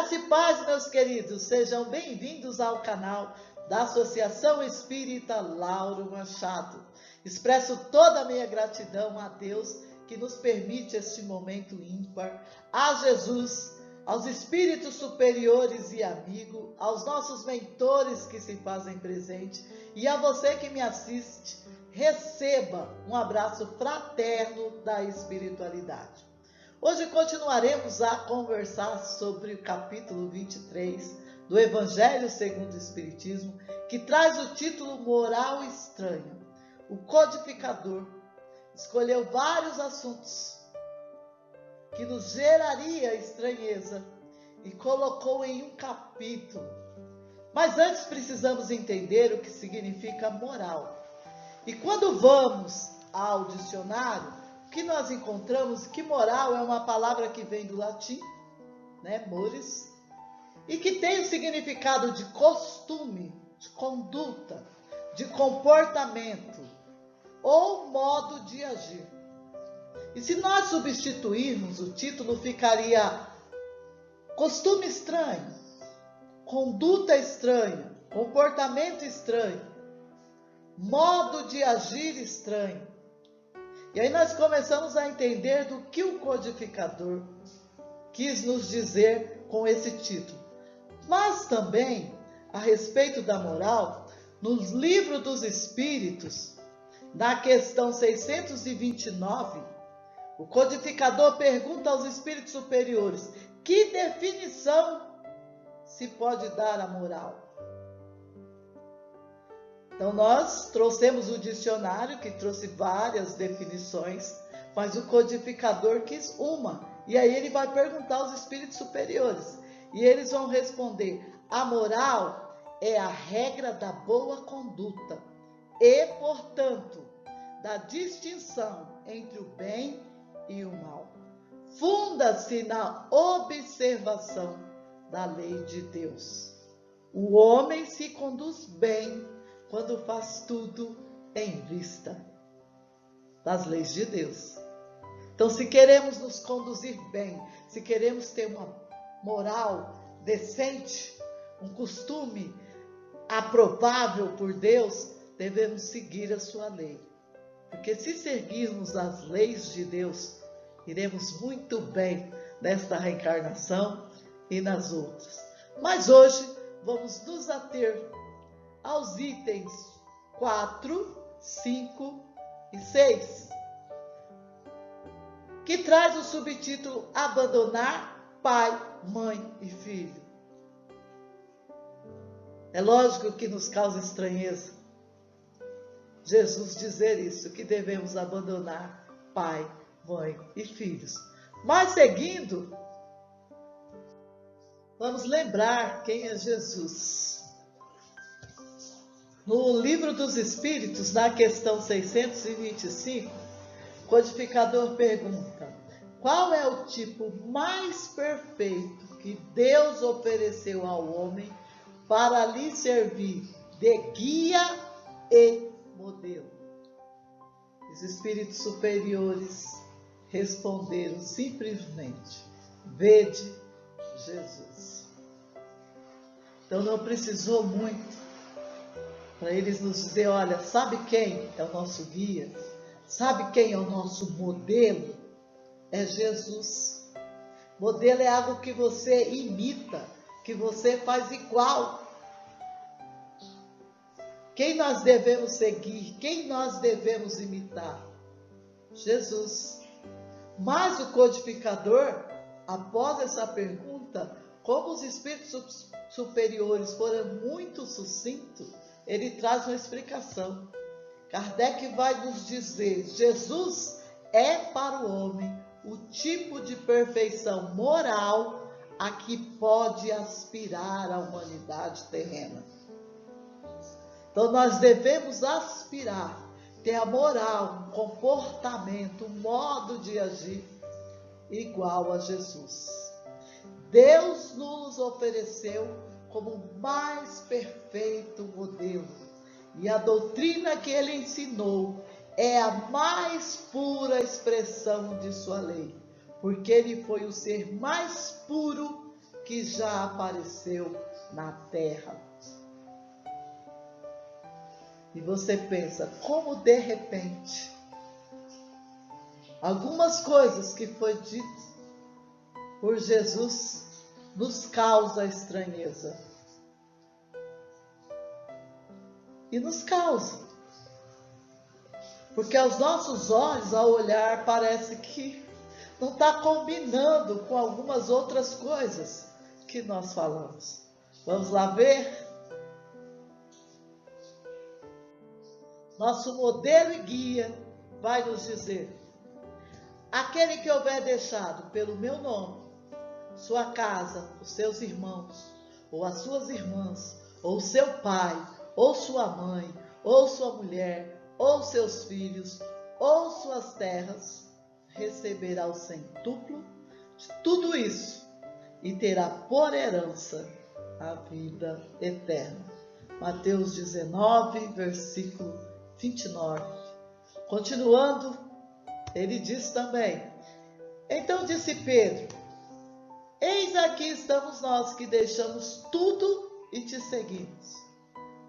Graça e paz, meus queridos, sejam bem-vindos ao canal da Associação Espírita Lauro Machado. Expresso toda a minha gratidão a Deus que nos permite este momento ímpar, a Jesus, aos espíritos superiores e amigos, aos nossos mentores que se fazem presente e a você que me assiste, receba um abraço fraterno da espiritualidade. Hoje continuaremos a conversar sobre o capítulo 23 do Evangelho segundo o Espiritismo, que traz o título Moral Estranha. O codificador escolheu vários assuntos que nos geraria estranheza e colocou em um capítulo. Mas antes precisamos entender o que significa moral. E quando vamos ao dicionário, o que nós encontramos que moral é uma palavra que vem do latim, mores, e que tem o significado de costume, de conduta, de comportamento ou modo de agir. E se nós substituirmos o título, ficaria costume estranho, conduta estranha, comportamento estranho, modo de agir estranho. E aí nós começamos a entender do que o codificador quis nos dizer com esse título. Mas também, a respeito da moral, nos livros dos Espíritos, na questão 629, o codificador pergunta aos espíritos superiores: que definição se pode dar à moral? Então nós trouxemos o dicionário que trouxe várias definições, mas o codificador quis uma. E aí ele vai perguntar aos espíritos superiores. E eles vão responder: a moral é a regra da boa conduta e, portanto, da distinção entre o bem e o mal. Funda-se na observação da lei de Deus. O homem se conduz bem quando faz tudo em vista das leis de Deus. Então, se queremos nos conduzir bem, se queremos ter uma moral decente, um costume aprovável por Deus, devemos seguir a sua lei. Porque se seguirmos as leis de Deus, iremos muito bem nesta reencarnação e nas outras. Mas hoje vamos nos ater aos itens 4, 5 e 6, que traz o subtítulo Abandonar pai, mãe e filho. É lógico que nos causa estranheza Jesus dizer isso, que devemos abandonar pai, mãe e filhos. Mas seguindo, vamos lembrar quem é Jesus. No Livro dos Espíritos, na questão 625, o codificador pergunta: qual é o tipo mais perfeito que Deus ofereceu ao homem para lhe servir de guia e modelo? Os espíritos superiores responderam simplesmente: vede Jesus. Então não precisou muito para eles nos dizer: olha, sabe quem é o nosso guia? Sabe quem é o nosso modelo? É Jesus. Modelo é algo que você imita, que você faz igual. Quem nós devemos seguir? Quem nós devemos imitar? Jesus. Mas o codificador, após essa pergunta, como os espíritos superiores foram muito sucintos, ele traz uma explicação. Kardec vai nos dizer: Jesus é para o homem o tipo de perfeição moral a que pode aspirar a humanidade terrena. Então nós devemos aspirar, ter a moral, um comportamento, um modo de agir igual a Jesus. Deus nos ofereceu como o mais perfeito modelo. E a doutrina que ele ensinou é a mais pura expressão de sua lei, porque ele foi o ser mais puro que já apareceu na terra. E você pensa, como de repente, algumas coisas que foi dito por Jesus nos causa estranheza. E nos causa. Porque aos nossos olhos, ao olhar, parece que não está combinando com algumas outras coisas que nós falamos. Vamos lá ver? Nosso modelo e guia vai nos dizer: aquele que houver deixado pelo meu nome, sua casa, os seus irmãos, ou as suas irmãs, ou seu pai, ou sua mãe, ou sua mulher, ou seus filhos, ou suas terras, receberá o centuplo de tudo isso e terá por herança a vida eterna. Mateus 19, versículo 29. Continuando, ele diz também: então disse Pedro: eis aqui estamos nós que deixamos tudo e te seguimos.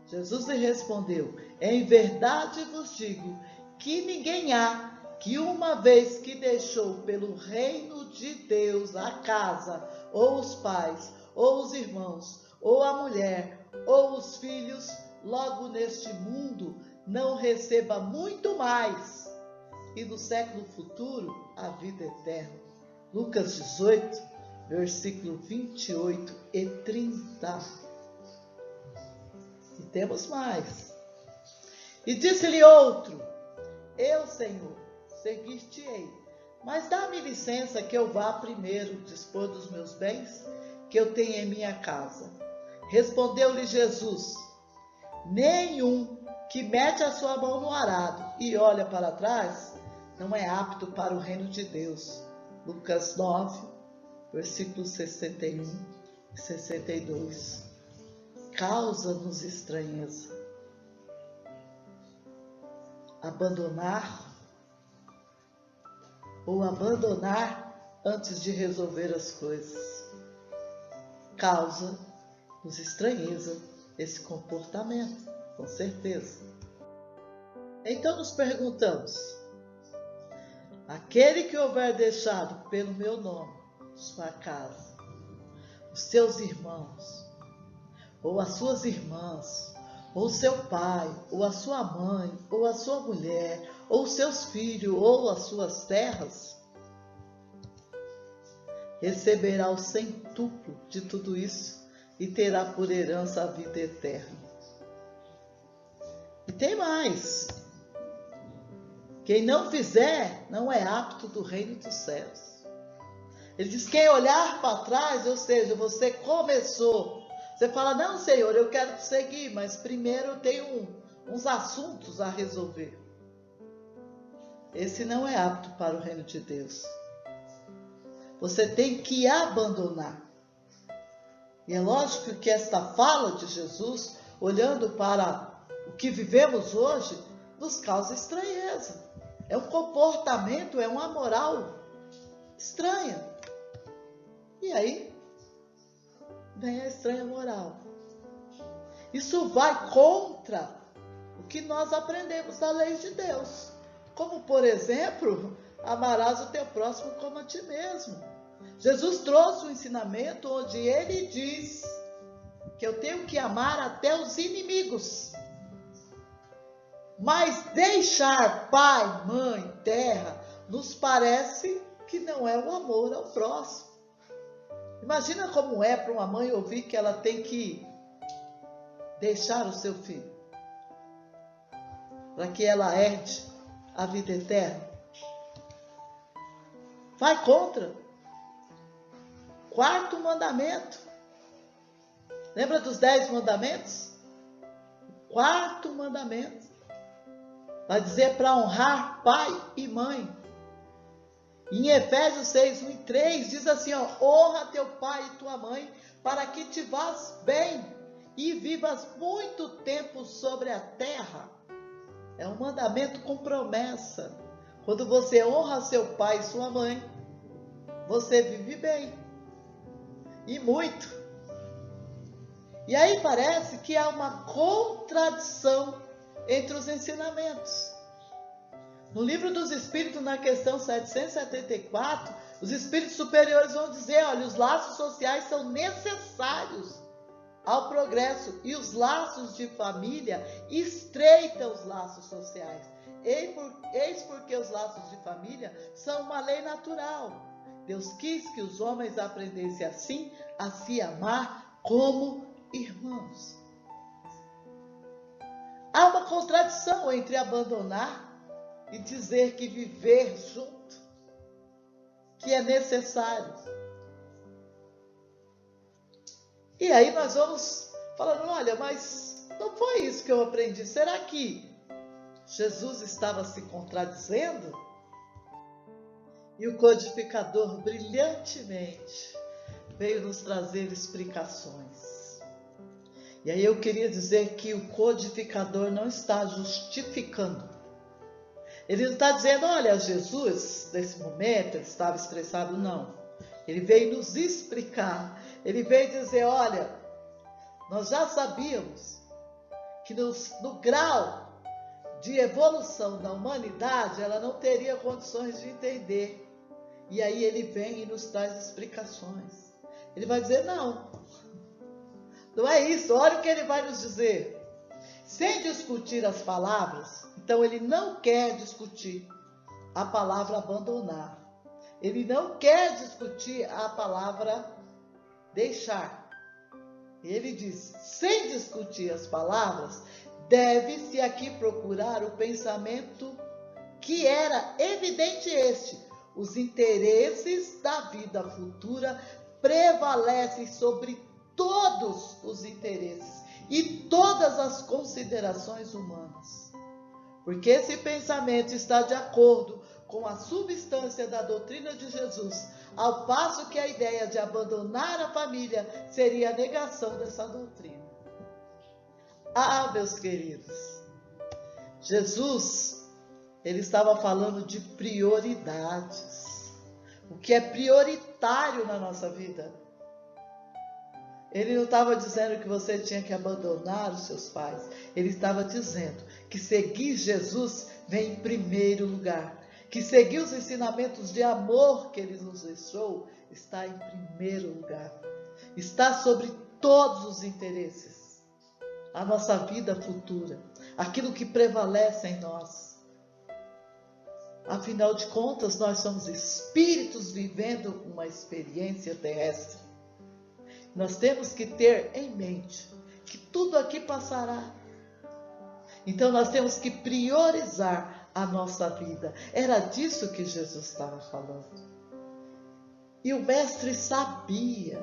Jesus lhe respondeu: em verdade vos digo que ninguém há que, uma vez que deixou pelo reino de Deus a casa, ou os pais, ou os irmãos, ou a mulher, ou os filhos, logo neste mundo não receba muito mais, e no século futuro a vida eterna. Lucas 18, versículo 28 e 30. E temos mais. E disse-lhe outro: eu, Senhor, seguir-te-ei, mas dá-me licença que eu vá primeiro dispor dos meus bens que eu tenho em minha casa. Respondeu-lhe Jesus: nenhum que mete a sua mão no arado e olha para trás não é apto para o reino de Deus. Lucas 9, versículos 61 e 62. Causa-nos estranheza abandonar ou abandonar antes de resolver as coisas. Causa-nos estranheza esse comportamento, com certeza. Então nos perguntamos: aquele que houver deixado pelo meu nome sua casa, os seus irmãos, ou as suas irmãs, ou seu pai, ou a sua mãe, ou a sua mulher, ou seus filhos, ou as suas terras, receberá o centuplo de tudo isso e terá por herança a vida eterna. E tem mais: quem não fizer não é apto do reino dos céus. Ele diz: quem olhar para trás, ou seja, você começou, você fala: não, Senhor, eu quero te seguir, mas primeiro eu tenho uns assuntos a resolver. Esse não é apto para o reino de Deus. Você tem que abandonar. E é lógico que esta fala de Jesus, olhando para o que vivemos hoje, nos causa estranheza. É um comportamento, é uma moral estranha. E aí vem a estranha moral. Isso vai contra o que nós aprendemos da lei de Deus. Como, por exemplo, amarás o teu próximo como a ti mesmo. Jesus trouxe um ensinamento onde ele diz que eu tenho que amar até os inimigos. Mas deixar pai, mãe, terra, nos parece que não é o amor ao próximo. Imagina como é para uma mãe ouvir que ela tem que deixar o seu filho para que ela herde a vida eterna. Vai contra. Quarto mandamento. Lembra dos 10 mandamentos? Quarto mandamento. Vai dizer para honrar pai e mãe. Em Efésios 6, 1 e 3 diz assim: ó, honra teu pai e tua mãe, para que te vás bem e vivas muito tempo sobre a terra. É um mandamento com promessa. Quando você honra seu pai e sua mãe, você vive bem. E muito. E aí parece que há uma contradição entre os ensinamentos. No Livro dos Espíritos, na questão 774, os espíritos superiores vão dizer, olha, os laços sociais são necessários ao progresso e os laços de família estreitam os laços sociais. Eis porque os laços de família são uma lei natural. Deus quis que os homens aprendessem assim a se amar como irmãos. Há uma contradição entre abandonar e dizer que viver junto, que é necessário. E aí nós vamos falando, olha, mas não foi isso que eu aprendi. Será que Jesus estava se contradizendo? E o codificador brilhantemente veio nos trazer explicações. E aí eu queria dizer que o codificador não está justificando. Ele não está dizendo, olha, Jesus, nesse momento, ele estava estressado, não. Ele veio nos explicar. Ele veio dizer, olha, nós já sabíamos que no grau de evolução da humanidade, ela não teria condições de entender. E aí ele vem e nos traz explicações. Ele vai dizer, não é isso. Olha o que ele vai nos dizer. Sem discutir as palavras, então ele não quer discutir a palavra abandonar. Ele não quer discutir a palavra deixar. Ele diz, sem discutir as palavras, deve-se aqui procurar o pensamento que era evidente este. Os interesses da vida futura prevalecem sobre todos os interesses e todas as considerações humanas. Porque esse pensamento está de acordo com a substância da doutrina de Jesus, ao passo que a ideia de abandonar a família seria a negação dessa doutrina. Ah, meus queridos, Jesus, ele estava falando de prioridades. O que é prioritário na nossa vida. Ele não estava dizendo que você tinha que abandonar os seus pais. Ele estava dizendo que seguir Jesus vem em primeiro lugar. Que seguir os ensinamentos de amor que ele nos deixou está em primeiro lugar. Está sobre todos os interesses. A nossa vida futura. Aquilo que prevalece em nós. Afinal de contas, nós somos espíritos vivendo uma experiência terrestre. Nós temos que ter em mente que tudo aqui passará. Então nós temos que priorizar a nossa vida. Era disso que Jesus estava falando. E o mestre sabia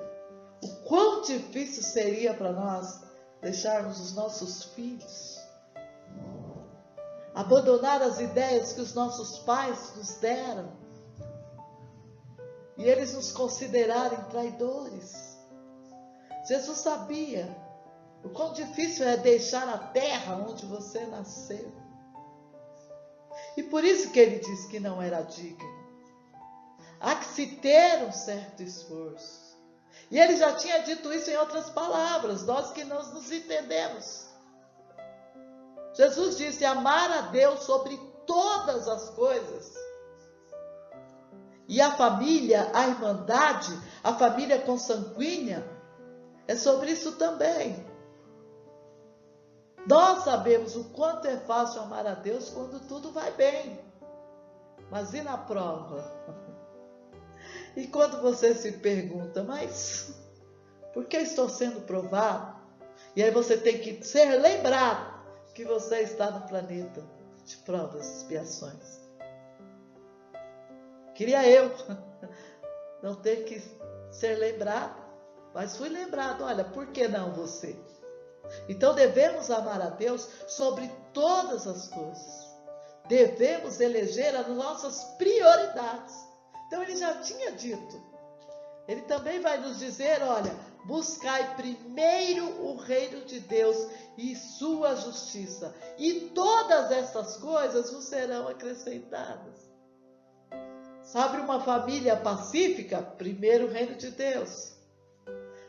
o quão difícil seria para nós deixarmos os nossos filhos, abandonar as ideias que os nossos pais nos deram e eles nos considerarem traidores. Jesus sabia o quão difícil é deixar a terra onde você nasceu. E por isso que ele disse que não era digno. Há que se ter um certo esforço. E ele já tinha dito isso em outras palavras, nós que não nos entendemos. Jesus disse, amar a Deus sobre todas as coisas. E a família, a irmandade, a família consanguínea, é sobre isso também. Nós sabemos o quanto é fácil amar a Deus quando tudo vai bem. Mas e na prova? E quando você se pergunta, mas por que estou sendo provado? E aí você tem que ser lembrado que você está no planeta de provas e expiações. Queria eu não ter que ser lembrado. Mas fui lembrado, olha, por que não você? Então devemos amar a Deus sobre todas as coisas. Devemos eleger as nossas prioridades. Então ele já tinha dito. Ele também vai nos dizer, olha, buscai primeiro o reino de Deus e sua justiça. E todas essas coisas vos serão acrescentadas. Sabe, uma família pacífica? Primeiro o reino de Deus.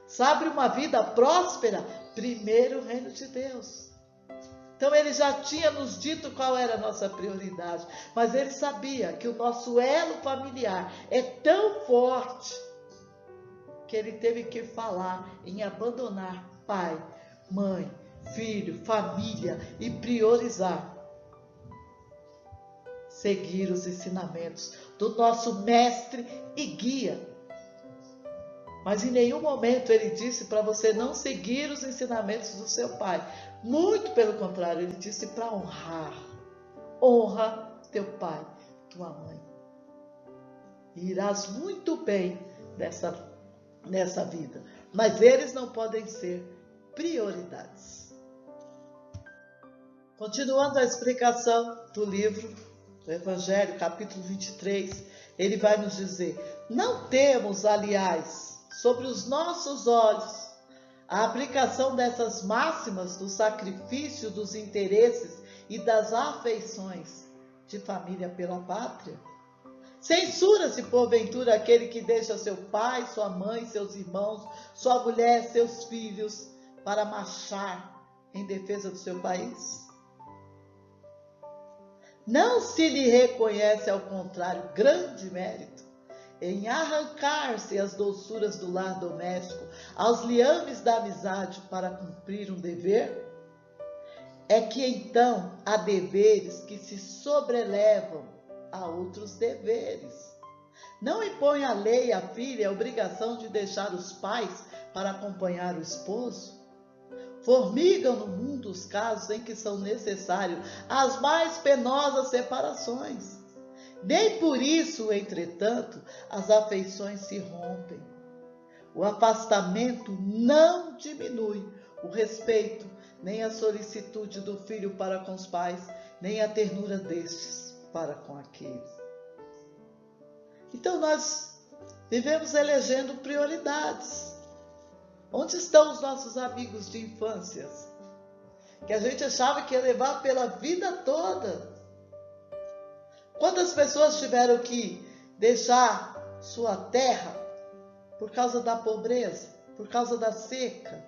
Sabe, uma vida próspera, primeiro o reino de Deus. Então ele já tinha nos dito qual era a nossa prioridade, mas ele sabia que o nosso elo familiar é tão forte que ele teve que falar em abandonar pai, mãe, filho, família e priorizar seguir os ensinamentos do nosso mestre e guia. Mas em nenhum momento ele disse para você não seguir os ensinamentos do seu pai. Muito pelo contrário, ele disse para honrar. Honra teu pai, tua mãe. E irás muito bem nessa vida. Mas eles não podem ser prioridades. Continuando a explicação do livro do Evangelho, capítulo 23, ele vai nos dizer: não temos, aliás, sobre os nossos olhos a aplicação dessas máximas do sacrifício dos interesses e das afeições de família pela pátria? Censura-se porventura aquele que deixa seu pai, sua mãe, seus irmãos, sua mulher, seus filhos, para marchar em defesa do seu país? Não se lhe reconhece, ao contrário, grande mérito em arrancar-se as doçuras do lar doméstico, aos liames da amizade para cumprir um dever? É que então há deveres que se sobrelevam a outros deveres. Não impõe a lei à filha a obrigação de deixar os pais para acompanhar o esposo? Formigam no mundo os casos em que são necessárias as mais penosas separações. Nem por isso, entretanto, as afeições se rompem. O afastamento não diminui o respeito, nem a solicitude do filho para com os pais, nem a ternura destes para com aqueles. Então nós vivemos elegendo prioridades. Onde estão os nossos amigos de infância, que a gente achava que ia levar pela vida toda? Quantas pessoas tiveram que deixar sua terra por causa da pobreza, por causa da seca?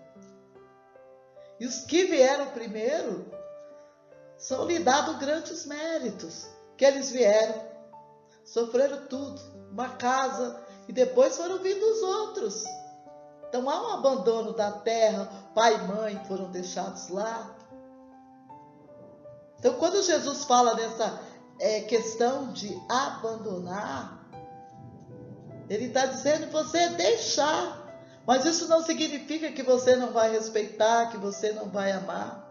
E os que vieram primeiro são lhe dados grandes méritos, que eles vieram, sofreram tudo, uma casa, e depois foram vindo os outros. Então há um abandono da terra, pai e mãe foram deixados lá. Então quando Jesus fala dessa questão de abandonar, ele está dizendo você deixar, mas isso não significa que você não vai respeitar, que você não vai amar.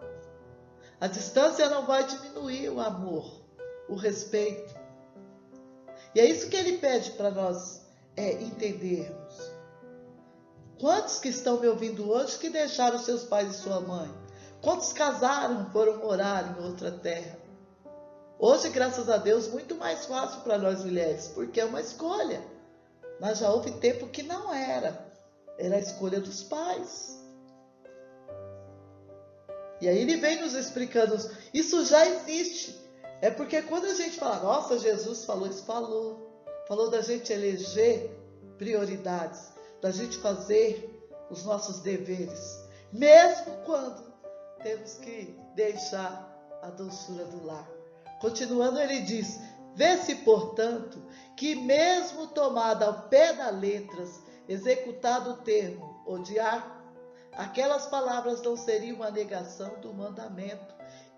A distância não vai diminuir o amor, o respeito. E é isso que ele pede para nós entendermos. Quantos que estão me ouvindo hoje que deixaram seus pais e sua mãe? Quantos casaram, foram morar em outra terra? Hoje, graças a Deus, muito mais fácil para nós mulheres, porque é uma escolha. Mas já houve tempo que não era. Era a escolha dos pais. E aí ele vem nos explicando, isso já existe. É porque quando a gente fala, nossa, Jesus falou isso, falou da gente eleger prioridades, da gente fazer os nossos deveres, mesmo quando temos que deixar a doçura do lar. Continuando, ele diz: vê-se, portanto, que mesmo tomada ao pé da letras, executado o termo odiar, aquelas palavras não seriam uma negação do mandamento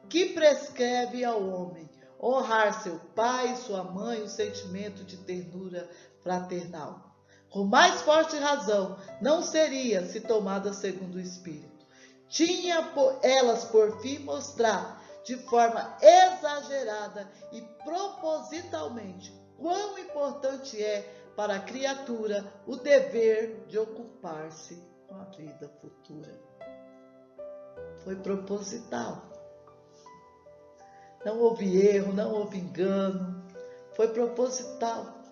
que prescreve ao homem honrar seu pai e sua mãe, o sentimento de ternura fraternal. Com mais forte razão, não seria se tomada segundo o Espírito. Tinha elas por fim mostrar de forma exagerada e propositalmente quão importante é para a criatura o dever de ocupar-se com a vida futura. Foi proposital. Não houve erro, não houve engano. Foi proposital.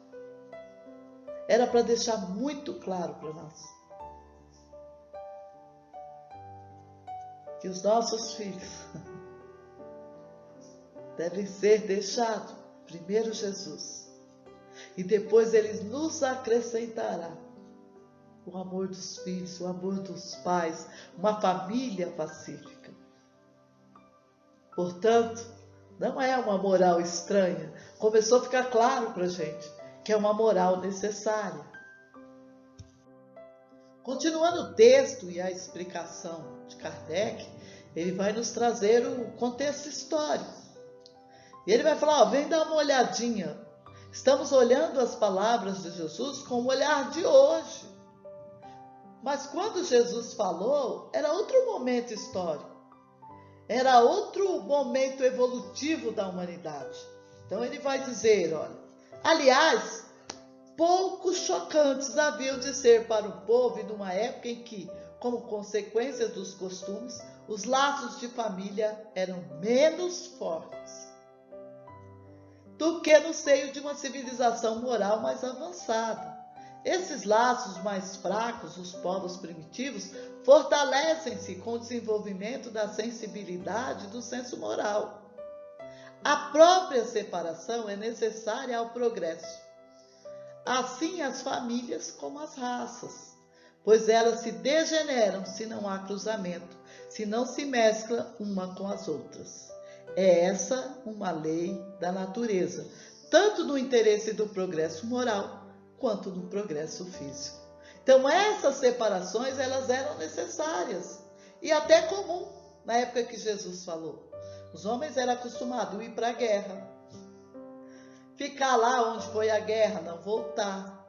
Era para deixar muito claro para nós que os nossos filhos devem ser deixados primeiro Jesus e depois ele nos acrescentará o amor dos filhos, o amor dos pais, uma família pacífica. Portanto, não é uma moral estranha. Começou a ficar claro para a gente que é uma moral necessária. Continuando o texto e a explicação de Kardec, ele vai nos trazer o contexto histórico. E ele vai falar, vem dar uma olhadinha. Estamos olhando as palavras de Jesus com o olhar de hoje. Mas quando Jesus falou, era outro momento histórico. Era outro momento evolutivo da humanidade. Então ele vai dizer, olha, aliás, poucos chocantes haviam de ser para o povo numa época em que, como consequência dos costumes, os laços de família eram menos fortes do que no seio de uma civilização moral mais avançada. Esses laços mais fracos, os povos primitivos, fortalecem-se com o desenvolvimento da sensibilidade e do senso moral. A própria separação é necessária ao progresso. Assim as famílias como as raças, pois elas se degeneram se não há cruzamento, se não se mescla uma com as outras. É essa uma lei da natureza, tanto no interesse do progresso moral, quanto no progresso físico. Então essas separações, elas eram necessárias e até comum na época que Jesus falou. Os homens eram acostumados a ir para a guerra, ficar lá onde foi a guerra, não voltar.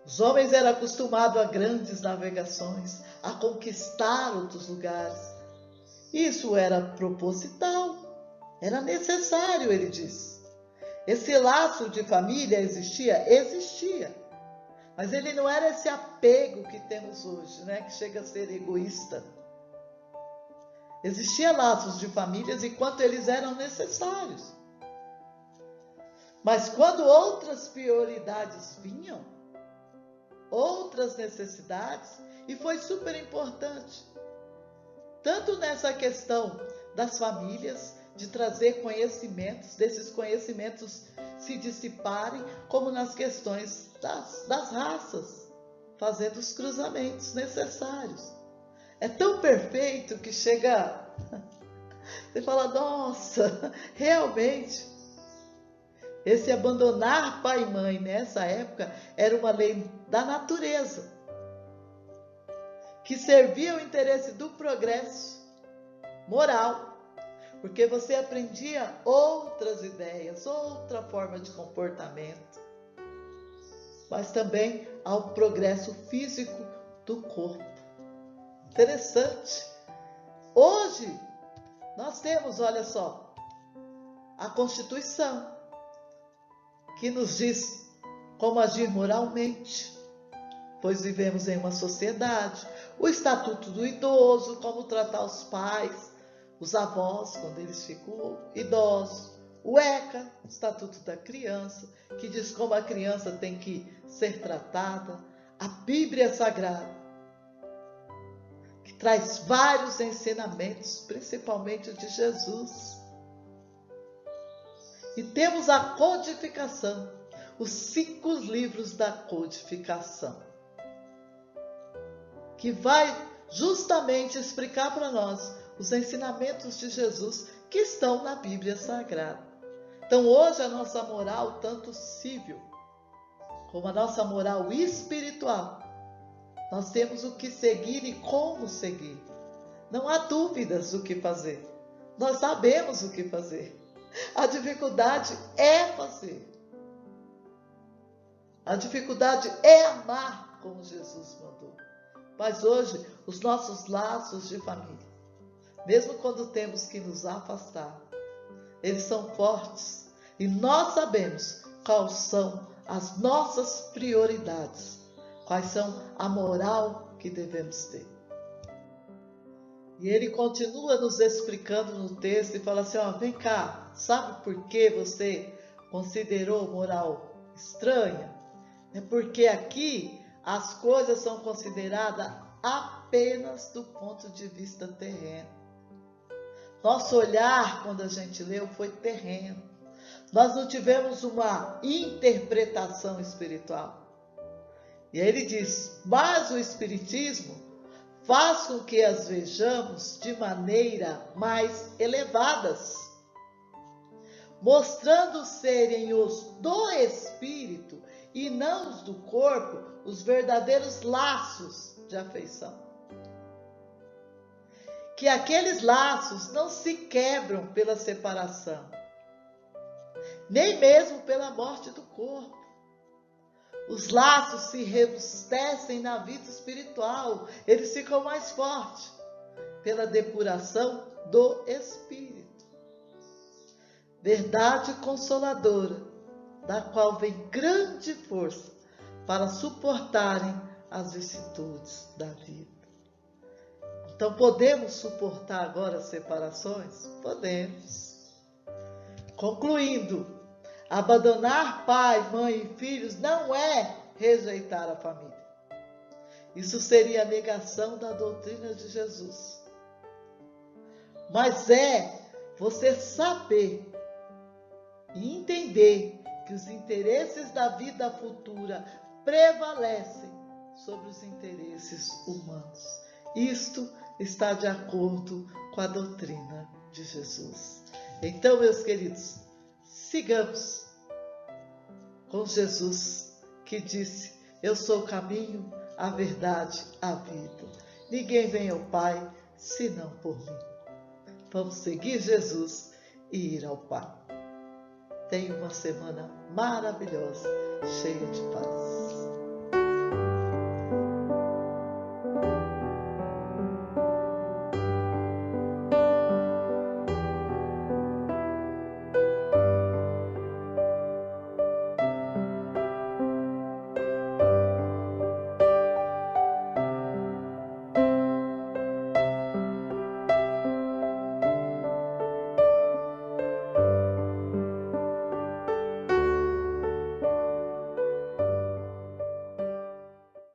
Os homens eram acostumados a grandes navegações, a conquistar outros lugares. Isso era proposital, era necessário, ele diz. Esse laço de família existia? Existia. Mas ele não era esse apego que temos hoje, né? Que chega a ser egoísta. Existiam laços de famílias enquanto eles eram necessários. Mas quando outras prioridades vinham, outras necessidades, e foi super importante, tanto nessa questão das famílias, de trazer conhecimentos, desses conhecimentos se dissiparem, como nas questões das raças, fazendo os cruzamentos necessários. É tão perfeito que chega, você fala, nossa, realmente, esse abandonar pai e mãe nessa época era uma lei da natureza, que servia ao interesse do progresso moral, porque você aprendia outras ideias, outra forma de comportamento, mas também ao progresso físico do corpo. Interessante. Hoje, nós temos, olha só, a Constituição, que nos diz como agir moralmente, pois vivemos em uma sociedade. O Estatuto do Idoso, como tratar os pais, os avós, quando eles ficam idosos. O ECA, o Estatuto da Criança, que diz como a criança tem que ser tratada. A Bíblia Sagrada, que traz vários ensinamentos, principalmente o de Jesus. E temos a codificação, os 5 livros da codificação, que vai justamente explicar para nós os ensinamentos de Jesus que estão na Bíblia Sagrada. Então hoje a nossa moral, tanto civil como a nossa moral espiritual, nós temos o que seguir e como seguir. Não há dúvidas do que fazer. Nós sabemos o que fazer. A dificuldade é fazer. A dificuldade é amar como Jesus mandou. Mas hoje, os nossos laços de família, mesmo quando temos que nos afastar, eles são fortes. E nós sabemos quais são as nossas prioridades, quais são a moral que devemos ter. E ele continua nos explicando no texto e fala assim, vem cá, sabe por que você considerou moral estranha? É porque aqui as coisas são consideradas apenas do ponto de vista terreno. Nosso olhar, quando a gente leu, foi terreno. Nós não tivemos uma interpretação espiritual. E aí ele diz: mas o Espiritismo faz com que as vejamos de maneira mais elevadas, mostrando serem os do espírito e não os do corpo os verdadeiros laços de afeição. Que aqueles laços não se quebram pela separação, nem mesmo pela morte do corpo. Os laços se robustecem na vida espiritual, eles ficam mais fortes pela depuração do espírito. Verdade consoladora, da qual vem grande força para suportarem as vicissitudes da vida. Então, podemos suportar agora as separações? Podemos. Concluindo, abandonar pai, mãe e filhos não é rejeitar a família. Isso seria a negação da doutrina de Jesus. Mas é você saber e entender que os interesses da vida futura prevalecem sobre os interesses humanos. Isto está de acordo com a doutrina de Jesus. Então, meus queridos, sigamos com Jesus, que disse: eu sou o caminho, a verdade, a vida. Ninguém vem ao Pai senão por mim. Vamos seguir Jesus e ir ao Pai. Tenha uma semana maravilhosa, cheia de paz.